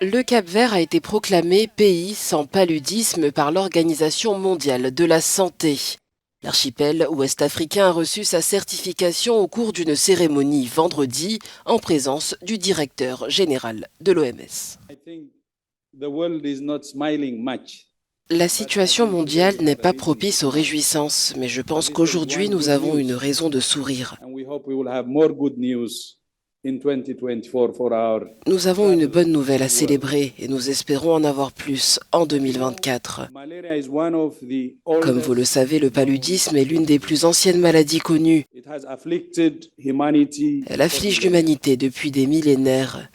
Le Cap-Vert a été proclamé pays sans paludisme par l'Organisation mondiale de la santé. L'archipel ouest-africain a reçu sa certification au cours d'une cérémonie vendredi en présence du directeur général de l'OMS. La situation mondiale n'est pas propice aux réjouissances, mais je pense qu'aujourd'hui nous avons une raison de sourire. Nous avons une bonne nouvelle à célébrer et nous espérons en avoir plus en 2024. Comme vous le savez, le paludisme est l'une des plus anciennes maladies connues. Elle afflige l'humanité depuis des millénaires.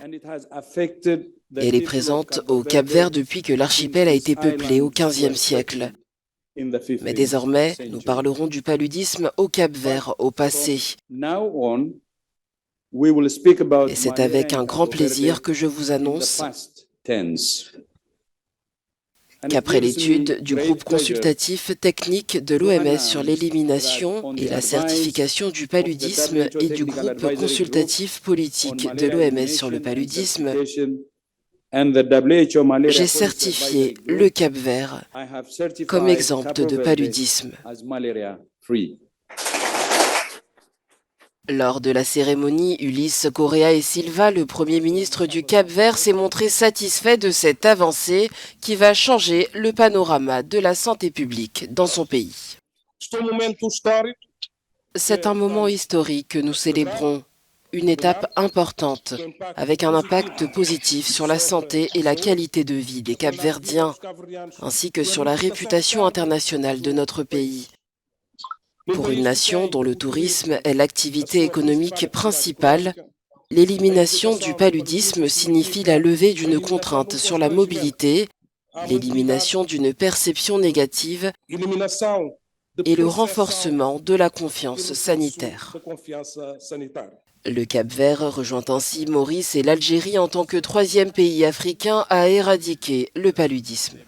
Et elle est présente au Cap-Vert depuis que l'archipel a été peuplé au XVe siècle. Mais désormais, nous parlerons du paludisme au Cap-Vert au passé. Et c'est avec un grand plaisir que je vous annonce qu'après l'étude du groupe consultatif technique de l'OMS sur l'élimination et la certification du paludisme et du groupe consultatif politique de l'OMS sur le paludisme, j'ai certifié le Cap-Vert comme exempt de paludisme. Lors de la cérémonie, Ulysse Correa et Silva, le Premier ministre du Cap-Vert, s'est montré satisfait de cette avancée qui va changer le panorama de la santé publique dans son pays. C'est un moment historique que nous célébrons, une étape importante, avec un impact positif sur la santé et la qualité de vie des Cap-Verdiens, ainsi que sur la réputation internationale de notre pays. Pour une nation dont le tourisme est l'activité économique principale, l'élimination du paludisme signifie la levée d'une contrainte sur la mobilité, l'élimination d'une perception négative et le renforcement de la confiance sanitaire. Le Cap-Vert rejoint ainsi Maurice et l'Algérie en tant que troisième pays africain à éradiquer le paludisme.